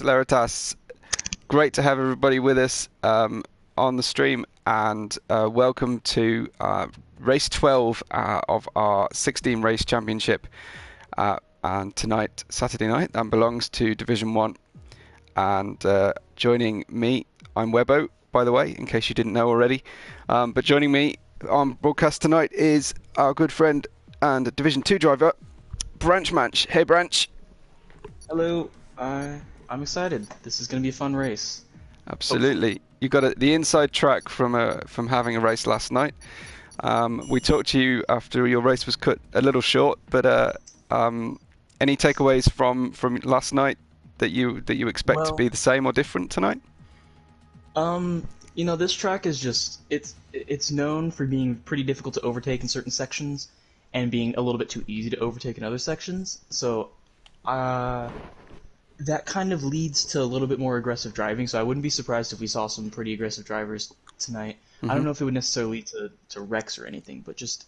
Celeritas. Great to have everybody with us on the stream, and welcome to race 12 of our 16 race championship. And tonight, Saturday night, that belongs to Division 1. And joining me, I'm Webbo, by the way, in case you didn't know already. But joining me on broadcast tonight is our good friend and Division 2 driver, Branch Manch. Hey, Branch. Hello. I'm excited. This is going to be a fun race. Absolutely. Hopefully. You got the inside track from having a race last night. We talked to you after your race was cut a little short, but any takeaways from last night that you expect to be the same or different tonight? You know, this track is just it's known for being pretty difficult to overtake in certain sections and being a little bit too easy to overtake in other sections. So that kind of leads to a little bit more aggressive driving, so I wouldn't be surprised if we saw some pretty aggressive drivers tonight. I don't know if it would necessarily lead to wrecks or anything, but just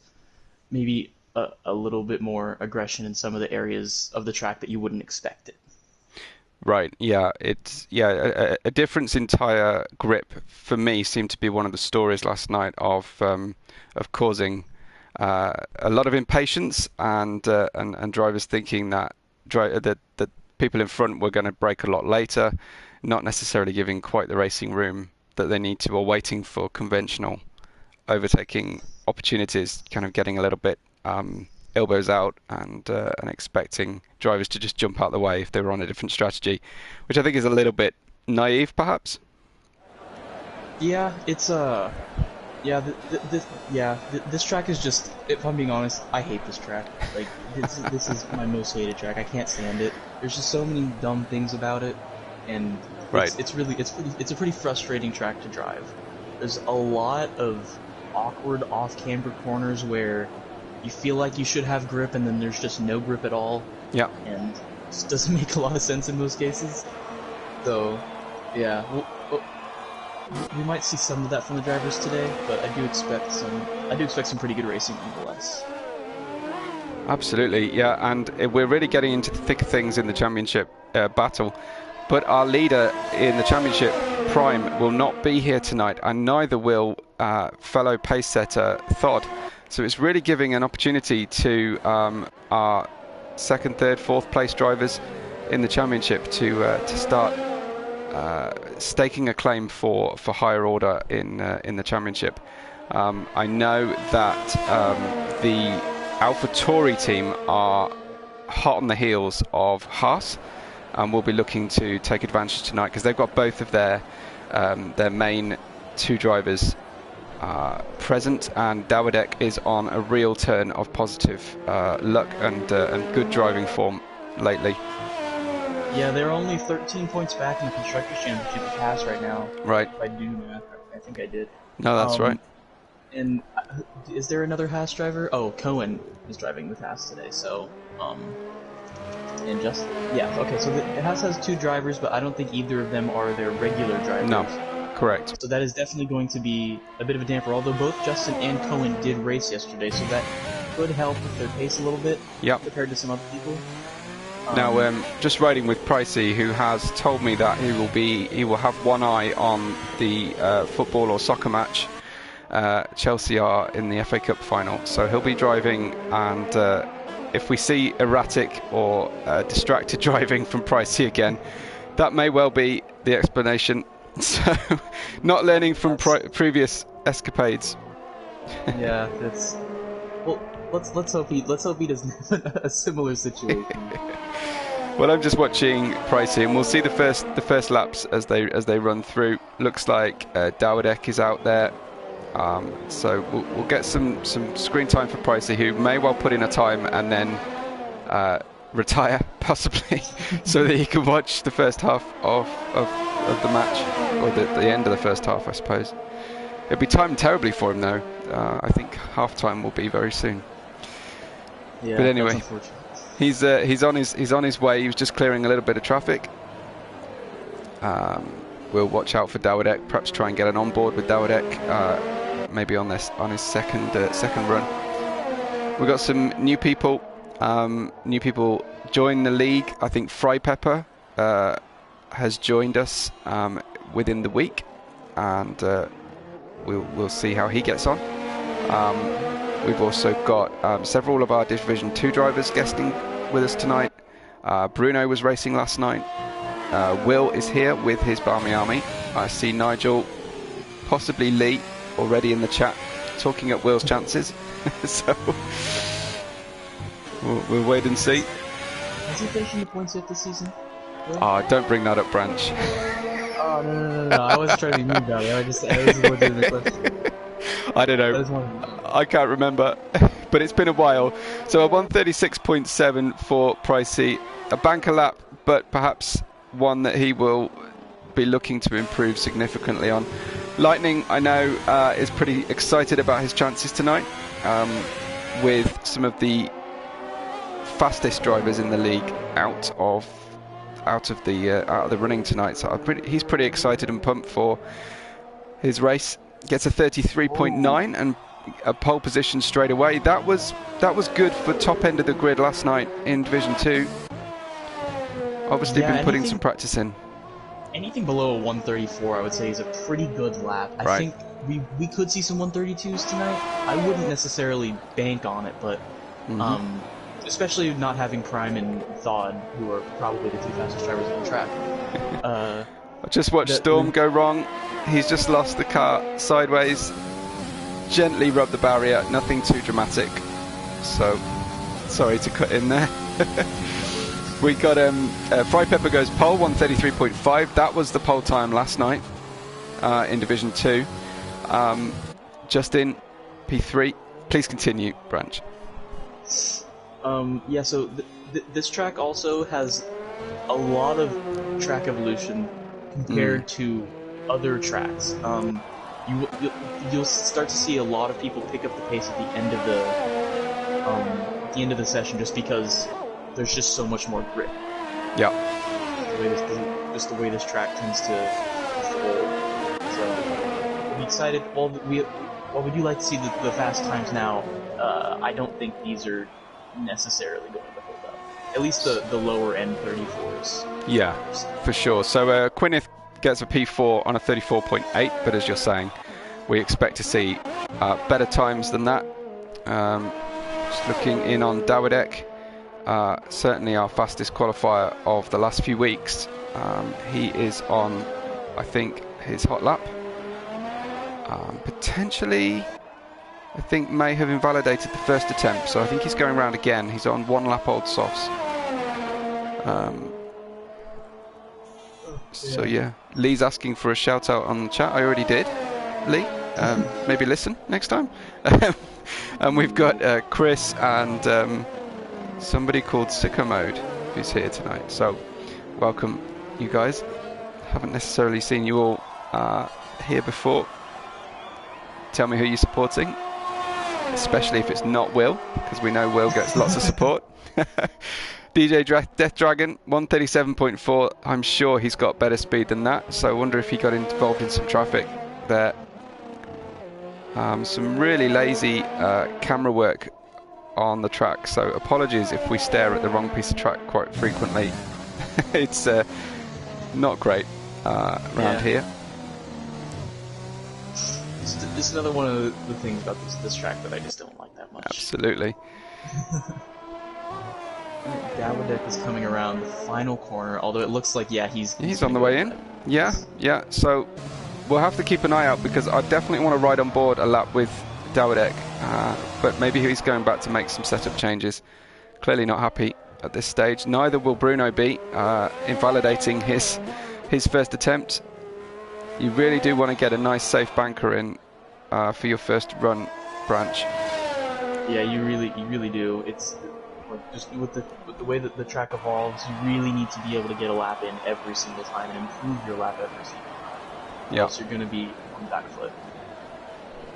maybe a little bit more aggression in some of the areas of the track that you wouldn't expect it. Right, yeah, a difference in tyre grip for me seemed to be one of the stories last night of causing a lot of impatience and drivers thinking that people in front were going to brake a lot later, not necessarily giving quite the racing room that they need to, or waiting for conventional overtaking opportunities, kind of getting a little bit elbows out and expecting drivers to just jump out the way if they were on a different strategy, which I think is a little bit naive, perhaps. Yeah, it's this track is just, if I'm being honest, I hate this track. Like, this is my most hated track. I can't stand it. There's just so many dumb things about it, and it's a pretty frustrating track to drive. There's a lot of awkward off-camber corners where you feel like you should have grip, and then there's just no grip at all. Yeah. And it just doesn't make a lot of sense in most cases. So, yeah. We might see some of that from the drivers today, but I do expect some pretty good racing nonetheless. Absolutely, yeah, and we're really getting into the thick of things in the championship battle. But our leader in the championship, Prime, will not be here tonight, and neither will fellow pace setter Thod. So it's really giving an opportunity to our second, third, fourth place drivers in the championship to start staking a claim for higher order in the championship. I know that the AlphaTauri team are hot on the heels of Haas, and will be looking to take advantage tonight because they've got both of their main two drivers present, and Dawadek is on a real turn of positive luck and good driving form lately. Yeah, they're only 13 points back in the Constructors' Championship with Haas right now. Right. If I do math, I think I did. No, that's right. And is there another Haas driver? Oh, Cohen is driving with Haas today, so, and just, yeah, okay, so Haas has two drivers, but I don't think either of them are their regular drivers. No, correct. So that is definitely going to be a bit of a damper, although both Justin and Cohen did race yesterday, so that could help with their pace a little bit compared to some other people. Now, just riding with Pricey, who has told me that he will have one eye on the football or soccer match. Chelsea are in the FA Cup final, so he'll be driving, and if we see erratic or distracted driving from Pricey again, that may well be the explanation. So, not learning from previous escapades. Yeah, that's. Well, let's hope he doesn't have a similar situation. Well, I'm just watching Pricey, and we'll see the first laps as they run through. Looks like Dawadek is out there, so we'll get some screen time for Pricey, who may well put in a time and then retire possibly, so that he can watch the first half of the match, or the end of the first half, I suppose. It'll be timed terribly for him though. I think half time will be very soon. Yeah, but anyway. He's on his way. He was just clearing a little bit of traffic. We'll watch out for Dawadek. Perhaps try and get an onboard with Dawadek, maybe on his second run. We've got some new people. New people join the league. I think Fry Pepper has joined us within the week, and we'll see how he gets on. We've also got several of our Division 2 drivers guesting with us tonight. Bruno was racing last night. Will is here with his Barmy Army. I see Nigel, possibly Lee, already in the chat, talking up Will's chances. So we'll wait and see. Is he finishing the points yet this season? Oh, don't bring that up, Branch. Oh, no. I wasn't trying to be mean about it. I was wondering the question. I don't know. I can't remember, but it's been a while. So a 136.7 for Pricey, a banker lap, but perhaps one that he will be looking to improve significantly on. Lightning, I know, is pretty excited about his chances tonight, with some of the fastest drivers in the league out of the running tonight. So he's pretty excited and pumped for his race. Gets a 33.9 and a pole position straight away. That was good for top end of the grid last night in Division 2. Obviously been putting some practice in. Anything below a 134, I would say, is a pretty good lap. I think we could see some 132s tonight. I wouldn't necessarily bank on it, but especially not having Prime and Thawed, who are probably the two fastest drivers on the track. I just watched Storm go wrong. He's just lost the car sideways, gently rubbed the barrier, nothing too dramatic. So, sorry to cut in there. We got Fry Pepper goes pole, 133.5. That was the pole time last night in Division 2. Justin, P3. Please continue, Branch. Yeah, so this track also has a lot of track evolution compared to other tracks. You'll start to see a lot of people pick up the pace at the end of the session, just because there's just so much more grip. Yeah. Just the way this track tends to unfold. So I'm excited. While we do like to see the fast times now, I don't think these are necessarily going to hold up. At least the lower end 34s. Yeah, for sure. So Gwyneth gets a P4 on a 34.8, but as you're saying, we expect to see better times than that. Just looking in on Dawadek, certainly our fastest qualifier of the last few weeks. He is on, I think, his hot lap. Potentially, I think may have invalidated the first attempt, so I think he's going around again. He's on one lap old softs. So yeah, Lee's asking for a shout out on the chat. I already did, Lee. Maybe listen next time. And we've got Chris and somebody called Sicko Mode who's here tonight. So welcome, you guys. Haven't necessarily seen you all here before. Tell me who you're supporting, especially if it's not Will, because we know Will gets lots of support. DJ Death Dragon, 137.4. I'm sure he's got better speed than that, so I wonder if he got involved in some traffic there. Some really lazy camera work on the track, so apologies if we stare at the wrong piece of track quite frequently. It's not great around here. This is another one of the things about this track that I just don't like that much. Absolutely. Dawadek is coming around the final corner, although it looks like, he's on the way in. Yeah. So we'll have to keep an eye out, because I definitely want to ride on board a lap with Dawadek, but maybe he's going back to make some setup changes. Clearly not happy at this stage. Neither will Bruno be, invalidating his first attempt. You really do want to get a nice safe banker in for your first run, Branch. Yeah, you really do. It's just with the way that the track evolves, you really need to be able to get a lap in every single time and improve your lap every single time. Yeah. Else you're going to be on the back foot.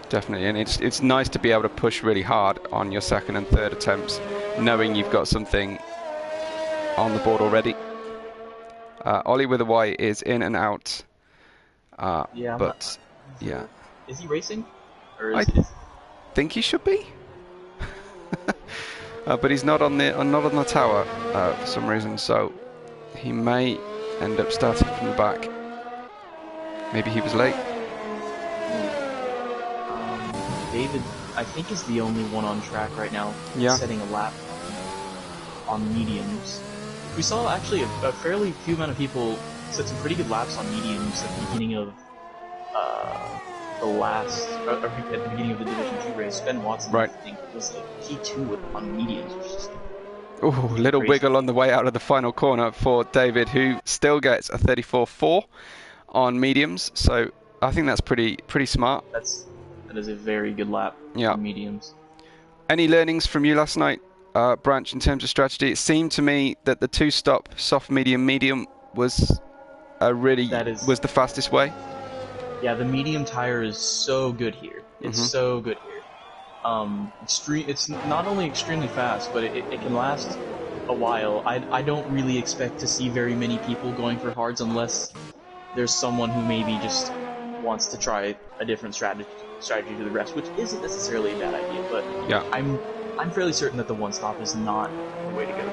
Definitely, and it's nice to be able to push really hard on your second and third attempts, knowing you've got something on the board already. Ollie with a Y is in and out. Is he racing? Or I think he should be. But he's not on the tower for some reason, so he may end up starting from the back. Maybe he was late. David, I think, is the only one on track right now, setting a lap on mediums. We saw actually a fairly few amount of people set some pretty good laps on mediums at the beginning of at the beginning of the Division 2 race. Ben Watson, I think, was like P2 on mediums, which is ooh, little crazy. wiggle on the way out of the final corner for David, who still gets a 34.4 on mediums. So I think that's pretty smart. That is a very good lap on mediums. Any learnings from you last night, Branch, in terms of strategy? It seemed to me that the two-stop soft medium was was the fastest way. Yeah, the medium tire is so good here. It's so good here. It's not only extremely fast, but it can last a while. I don't really expect to see very many people going for hards unless there's someone who maybe just wants to try a different strategy to the rest, which isn't necessarily a bad idea. But I'm fairly certain that the one stop is not the way to go.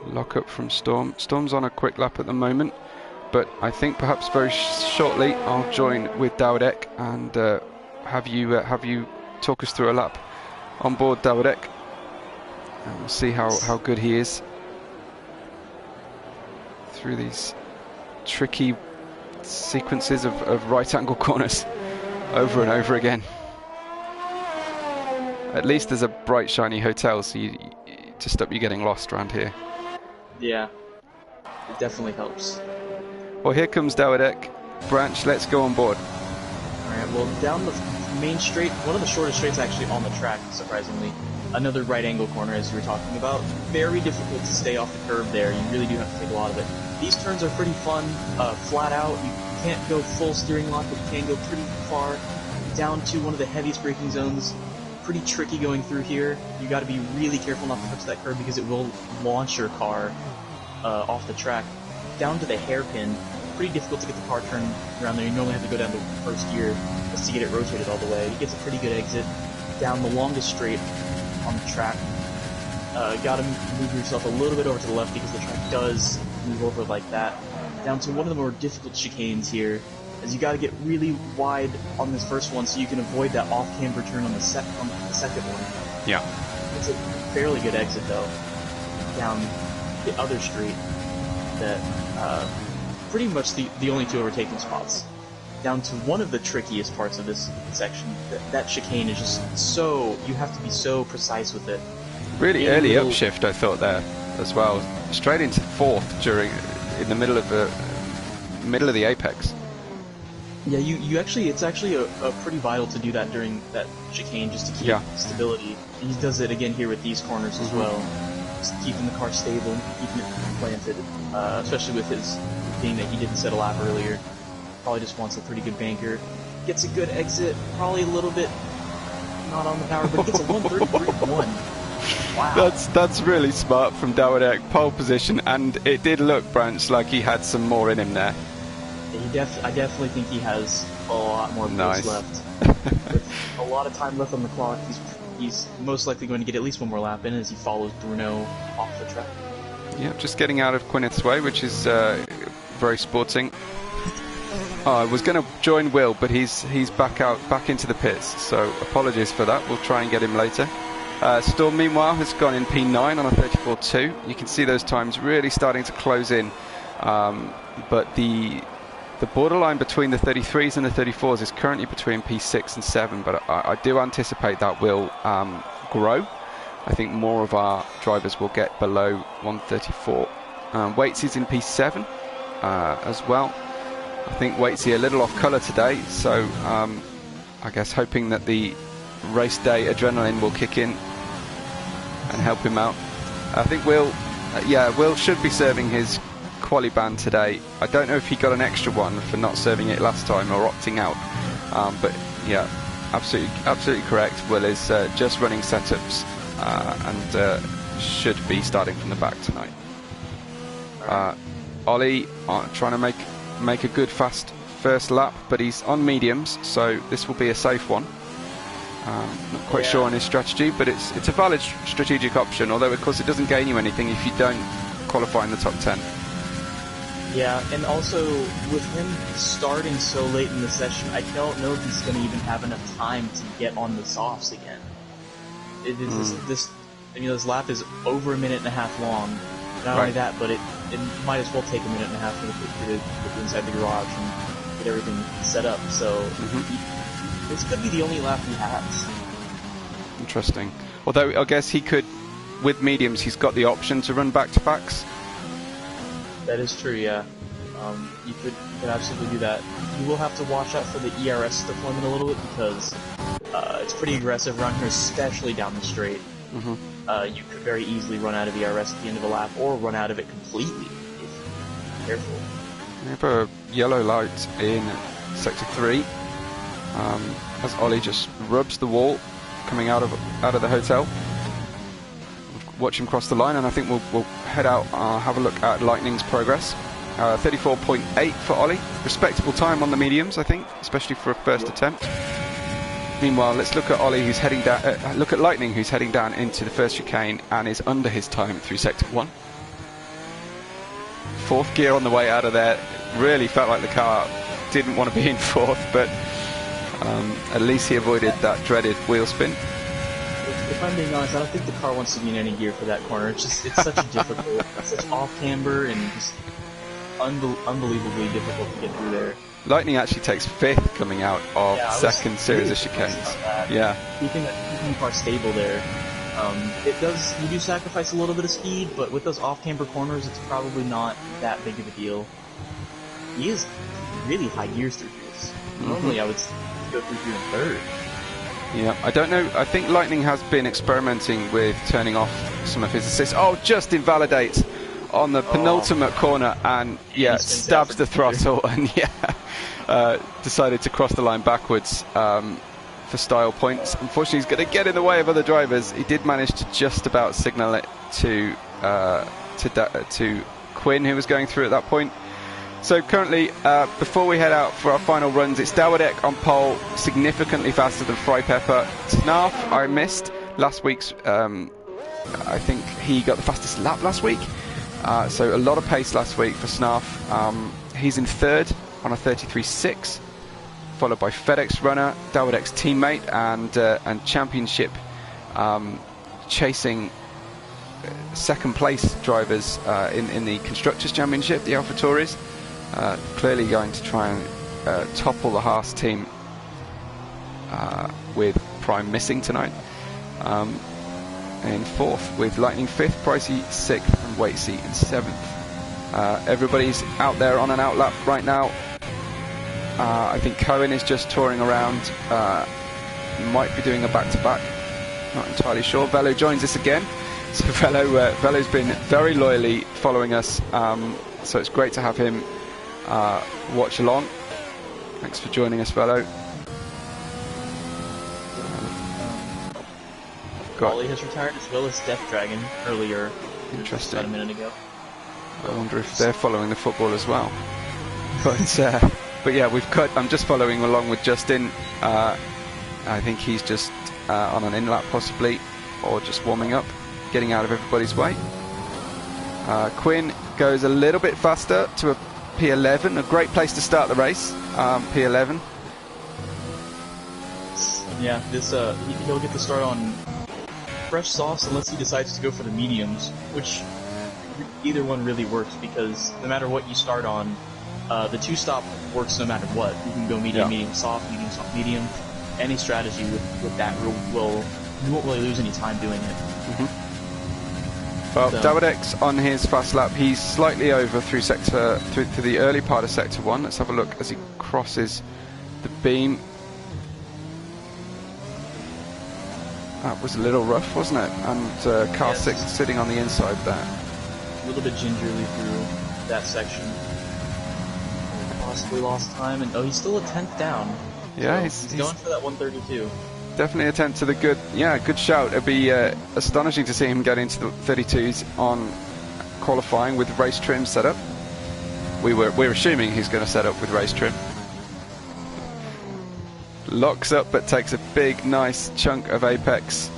Lock up from Storm. Storm's on a quick lap at the moment, but I think perhaps very shortly I'll join with Dawidek and have you talk us through a lap on board Dawidek, and we'll see how good he is through these tricky sequences of right angle corners over and over again. At least there's a bright shiny hotel to stop you getting lost around here. Yeah, it definitely helps. Well, here comes Dawidek. Branch, let's go on board. Alright, well, down the main straight, one of the shortest straights actually on the track, surprisingly. Another right angle corner, as you were talking about. Very difficult to stay off the curb there. You really do have to take a lot of it. These turns are pretty fun, flat out. You can't go full steering lock, but you can go pretty far down to one of the heaviest braking zones. Pretty tricky going through here. You got to be really careful not to touch that curb because it will launch your car off the track. Down to the hairpin, pretty difficult to get the car turned around there. You normally have to go down to first gear just to get it rotated all the way. It gets a pretty good exit down the longest straight on the track. Got to move yourself a little bit over to the left because the track does move over like that. Down to one of the more difficult chicanes here, as you got to get really wide on this first one so you can avoid that off-camber turn on the second one. Yeah. It's a fairly good exit though, down the other street that pretty much the only two overtaking spots. Down to one of the trickiest parts of this section. That chicane is just so, you have to be so precise with it. Really early upshift, I thought there as well. Straight into fourth in the middle of the apex. Yeah, you actually, it's actually a pretty vital to do that during that chicane just to keep stability. And he does it again here with these corners as well. Just keeping the car stable, keeping it planted, especially with his being that he didn't set a lap earlier. Probably just wants a pretty good banker. Gets a good exit, probably a little bit not on the power, but he gets a 133.1. Wow. That's really smart from Dawidek. Pole position, and it did look, Branch, like he had some more in him there. Yeah, I definitely think he has a lot more boots left. With a lot of time left on the clock, he's most likely going to get at least one more lap in as he follows Bruno off the track. Yeah, just getting out of Gwyneth's way, which is very sporting. I was going to join Will, but he's back into the pits, so apologies for that. We'll try and get him later. Storm, meanwhile, has gone in P9 on a 34.2. You can see those times really starting to close in, but the borderline between the 33s and the 34s is currently between P6 and 7, but I do anticipate that will grow. I think more of our drivers will get below 134. Waits is in P7 as well. I think Waitsy a little off colour today, so I guess hoping that the race day adrenaline will kick in and help him out. I think Will should be serving his quali ban today. I don't know if he got an extra one for not serving it last time or opting out, but yeah, absolutely correct. Will is just running setups and should be starting from the back tonight. Ollie trying to make a good fast first lap, but he's on mediums, so this will be a safe one. Not quite sure on his strategy, but it's a valid strategic option, although of course it doesn't gain you anything if you don't qualify in the top 10. Yeah, and also with him starting so late in the session, I don't know if he's going to even have enough time to get on the softs again. This lap is over a minute and a half long. Not only that, but it might as well take a minute and a half for the to get inside the garage and get everything set up. So this could be the only lap he has. Interesting. Although I guess he could, with mediums, he's got the option to run back-to-backs. That is true, yeah. You could absolutely do that. You will have to watch out for the ERS deployment a little bit because it's pretty aggressive around here, especially down the straight. You could very easily run out of ERS at the end of a lap, or run out of it completely if you're careful. We have a yellow light in Sector 3 as Ollie just rubs the wall coming out of the hotel. Watch him cross the line, and I think we'll head out, have a look at Lightning's progress. 34.8 for Ollie. Respectable time on the mediums, I think, especially for a first attempt. Meanwhile, let's look at Ollie, who's heading down. Look at Lightning, who's heading down into the first chicane and is under his time through Sector 1. Fourth gear on the way out of there. Really felt like the car didn't want to be in fourth, but at least he avoided that dreaded wheel spin. If I'm being honest, I don't think the car wants to be in any gear for that corner. It's such a difficult, such off camber and just unbelievably difficult to get through there. Lightning actually takes fifth coming out of second series of chicanes. Yeah. Keeping the car stable there. You do sacrifice a little bit of speed, but with those off-camber corners, it's probably not that big of a deal. He is really high gears through gears. Normally I would go through here in third. Yeah, I don't know. I think Lightning has been experimenting with turning off some of his assists. Oh, just invalidates on the penultimate corner, and stabs the throttle, and decided to cross the line backwards for style points. Unfortunately, he's going to get in the way of other drivers. He did manage to just about signal it to Quinn, who was going through at that point. So currently, before we head out for our final runs, it's Dawadek on pole, significantly faster than Fry Pepper. Snarf, I missed last week's. I think he got the fastest lap last week. So a lot of pace last week for Snarf. He's in third on a 33.6, followed by FedEx runner, Dawadek's teammate, and championship chasing second place drivers in the Constructors' Championship, the AlphaTauris. Clearly going to try and topple the Haas team with Prime missing tonight. In fourth, with Lightning fifth, Pricey sixth, and Waitsy in seventh. Everybody's out there on an outlap right now. I think Cohen is just touring around. Might be doing a back-to-back. Not entirely sure. Velo joins us again. So Velo's been very loyally following us. So it's great to have him watch along. Thanks for joining us, Velo. Ollie has retired as well as Death Dragon earlier. Interesting. About a minute ago. I wonder if they're following the football as well. But yeah, I'm just following along with Justin. I think he's just on an in-lap possibly, or just warming up, getting out of everybody's way. Quinn goes a little bit faster to a P11, a great place to start the race. P11. Yeah, he'll get the start on fresh softs unless he decides to go for the mediums, which either one really works because no matter what you start on, the two-stop works no matter what. You can go medium, medium, soft, medium. Any strategy with that you won't really lose any time doing it. Well, Dawadek's on his fast lap. He's slightly over through the early part of Sector 1. Let's have a look as he crosses the beam. That was a little rough, wasn't it? And car 6 sitting on the inside there. A little bit gingerly through that section. Possibly lost time, and he's still a 10th down. Yeah, so he's going for that 132. Definitely a 10th to the good shout. It'd be astonishing to see him get into the 32s on qualifying with race trim set up. We're assuming he's going to set up with race trim. Locks up, but takes a big, nice chunk of apex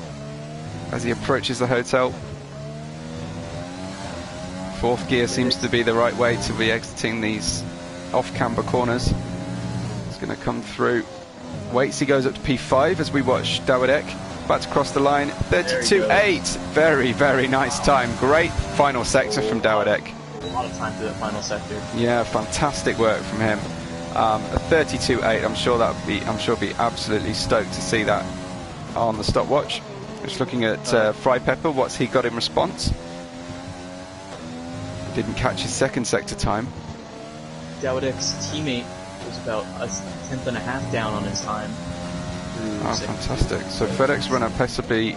as he approaches the hotel. Fourth gear seems to be the right way to be exiting these off-camber corners. It's going to come through. Waitsy goes up to P5 as we watch Dawadek about to cross the line. 32.8. Very, very nice time. Great final sector from Dawadek. A lot of time to that final sector. Yeah, fantastic work from him. A 32.8. I'm sure he'll be absolutely stoked to see that on the stopwatch. Just looking at Fry Pepper. What's he got in response? Didn't catch his second sector time. Dawadek's teammate was about a 10th down on his time. Oh, fantastic. So FedEx runner possibly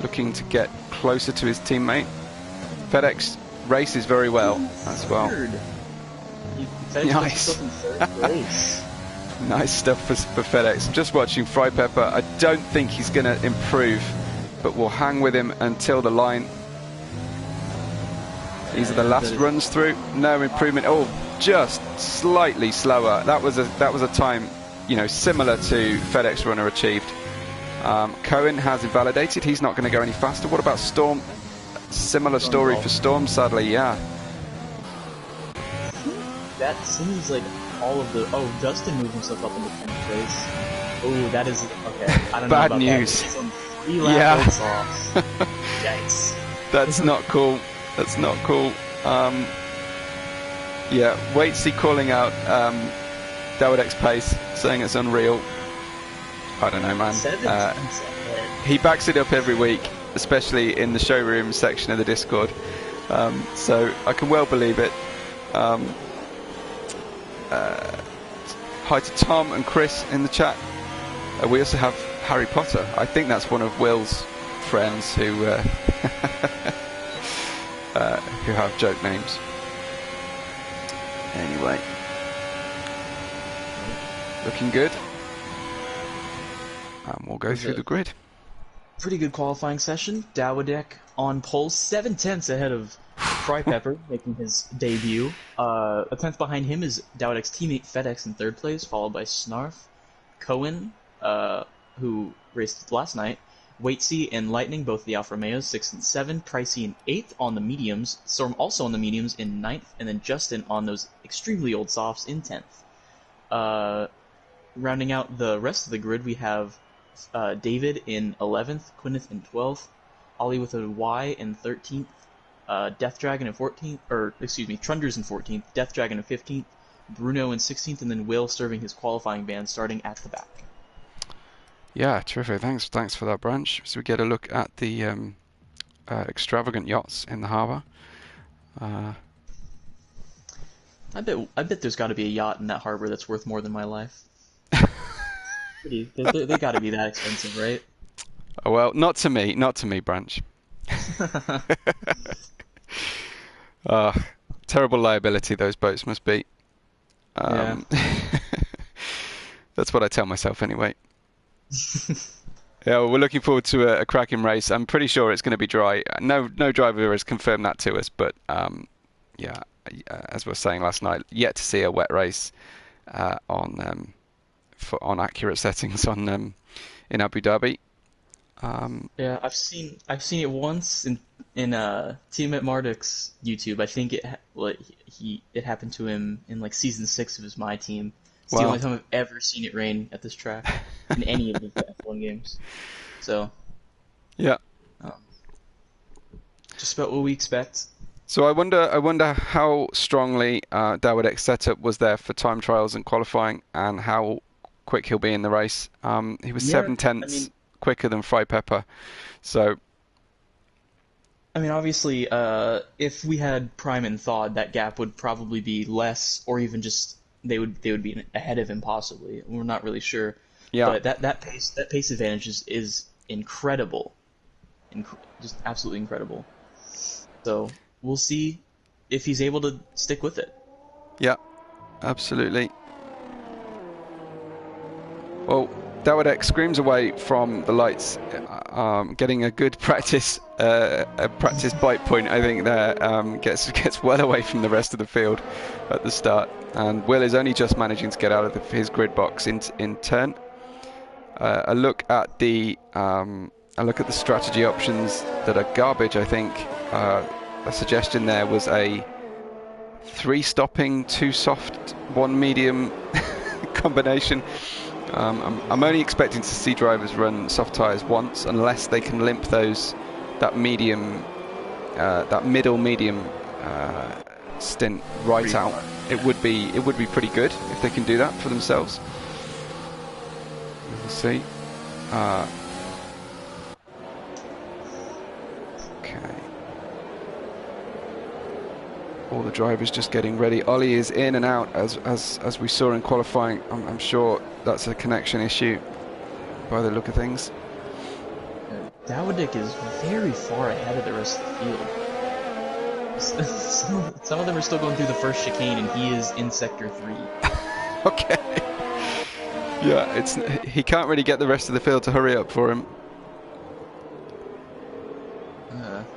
looking to get closer to his teammate. FedEx races very well as well. Nice. Nice stuff for FedEx. I'm just watching Fry Pepper. I don't think he's going to improve, but we'll hang with him until the line. These are the last runs through. No improvement. Oh, just slightly slower. That was a time, you know, similar to FedEx runner achieved. Cohen has invalidated. He's not going to go any faster. What about Storm? Similar story for Storm, sadly. Yeah. That seems like all of the. Oh, Justin moved himself up in the 10th place. Oh, that is okay. I don't know bad about news. That. On 3 lap off. Yikes. That's not cool. That's not cool. Yeah, Waitsy calling out Dawadek's pace, saying it's unreal. I don't know, man. He backs it up every week, especially in the showroom section of the Discord. So I can well believe it. Hi to Tom and Chris in the chat. We also have Harry Potter. I think that's one of Will's friends who who have joke names. Anyway, looking good. We'll go through the grid. Pretty good qualifying session. Dawadek on pole, 7/10 ahead of Fry Pepper, making his debut. A 10th behind him is Dawadek's teammate FedEx in 3rd place, followed by Snarf, Cohen, who raced last night, Waitsy and Lightning, both the Alfa Romeos, 6 and 7, Pricey in 8th on the mediums, Storm also on the mediums in 9th, and then Justin on those extremely old softs in 10th. Rounding out the rest of the grid, we have David in 11th, Quineth in 12th, Ollie with a Y in 13th, Death Dragon in 14th, or excuse me, Trunders in 14th, Death Dragon in 15th, Bruno in 16th, and then Will serving his qualifying ban starting at the back. Yeah, terrific. Thanks for that, Branch. So we get a look at the extravagant yachts in the harbour. I bet there's got to be a yacht in that harbour that's worth more than my life. They got to be that expensive, right? Oh, well, not to me, Branch. Terrible liability those boats must be. Yeah. That's what I tell myself anyway. Yeah, well, we're looking forward to a cracking race. I'm pretty sure it's going to be dry. No driver has confirmed that to us, but yeah, as we were saying last night, yet to see a wet race on accurate settings on in Abu Dhabi. Yeah, I've seen it once in Team at Marduk's YouTube. I think it happened to him in like season 6 of his My Team. It's the only time I've ever seen it rain at this track in any of the F1 games. So yeah, just about what we expect. So I wonder how strongly Dawadek's setup was there for time trials and qualifying, and how quick he'll be in the race. He was 7/10 quicker than Fry Pepper, so. I mean, obviously, if we had Prime and Thawed, that gap would probably be less, or even just they would be ahead of him possibly. We're not really sure. Yeah. But that pace advantage is incredible, just absolutely incredible. So we'll see if he's able to stick with it. Yeah, absolutely. Well, Dawadek screams away from the lights, getting a good practice bite point. I think there gets well away from the rest of the field at the start, and Will is only just managing to get out of his grid box in turn. A look at the strategy options that are garbage. I think a suggestion there was a 3 stopping, 2 soft, 1 medium combination. I'm only expecting to see drivers run soft tyres once, unless they can limp that middle medium stint right out. It would be pretty good if they can do that for themselves. We'll see. Okay. All the drivers just getting ready. Ollie is in and out as we saw in qualifying. I'm sure that's a connection issue by the look of things. Dowdick is very far ahead of the rest of the field. Some of them are still going through the first chicane, and he is in sector 3. Okay. Yeah, he can't really get the rest of the field to hurry up for him.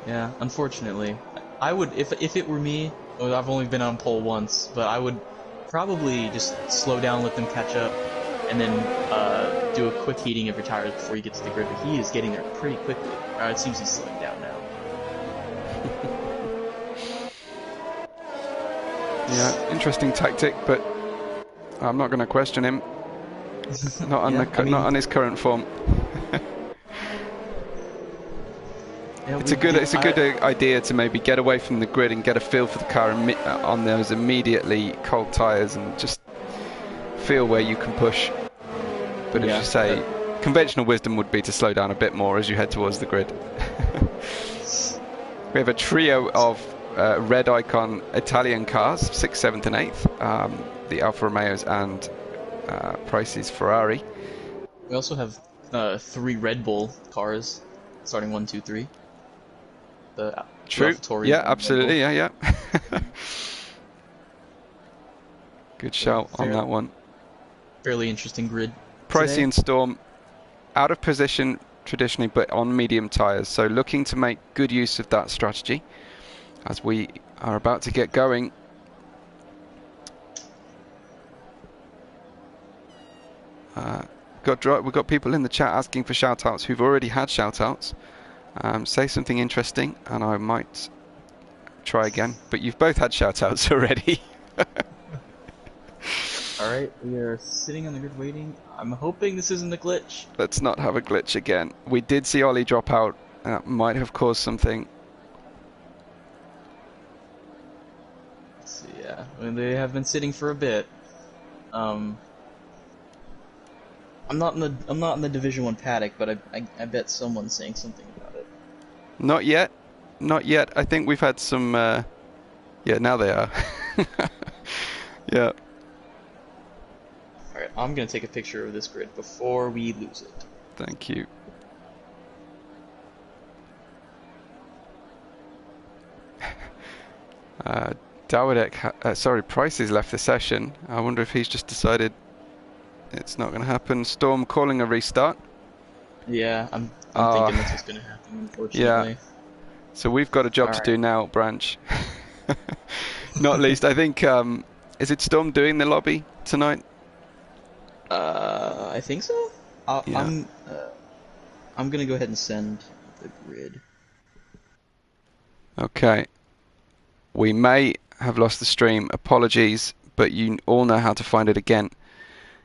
Yeah, unfortunately. I would, if it were me, well, I've only been on pole once, but I would probably just slow down, let them catch up, and then do a quick heating of your tires before you get to the grid. But he is getting there pretty quickly. It seems he's slowing down now. Yeah, interesting tactic, but I'm not going to question him. Not on not on his current form. Yeah, it's a good idea to maybe get away from the grid and get a feel for the car on those immediately cold tyres and just feel where you can push. But as you say, conventional wisdom would be to slow down a bit more as you head towards the grid. We have a trio of red icon Italian cars, 6th, 7th and 8th, the Alfa Romeos and Price's Ferrari. We also have 3 Red Bull cars, starting 1, 2, 3. True. Yeah, absolutely. Yeah. Good shout on that one. Fairly interesting grid. Pricey and Storm out of position traditionally, but on medium tyres. So looking to make good use of that strategy as we are about to get going. We've got people in the chat asking for shout-outs who've already had shout-outs. Say something interesting and I might try again, but you've both had shout-outs already. Alright, we are sitting on the grid waiting. I'm hoping this isn't a glitch. Let's not have a glitch again. We did see Ollie drop out. That might have caused something. Let's see, yeah. I mean, they have been sitting for a bit. I'm not in the Division 1 paddock, but I bet someone's saying something about it. Not yet. I think we've had some yeah, now they are. Yeah. Alright, I'm gonna take a picture of this grid before we lose it. Thank you. Price has left the session. I wonder if he's just decided it's not going to happen. Storm calling a restart. Yeah, I'm thinking that's what's going to happen, unfortunately. Yeah. So we've got a job to do now, Branch. Not least, I think, is it Storm doing the lobby tonight? I think so. Yeah. I'm going to go ahead and send the grid. Okay. We may have lost the stream. Apologies, but you all know how to find it again.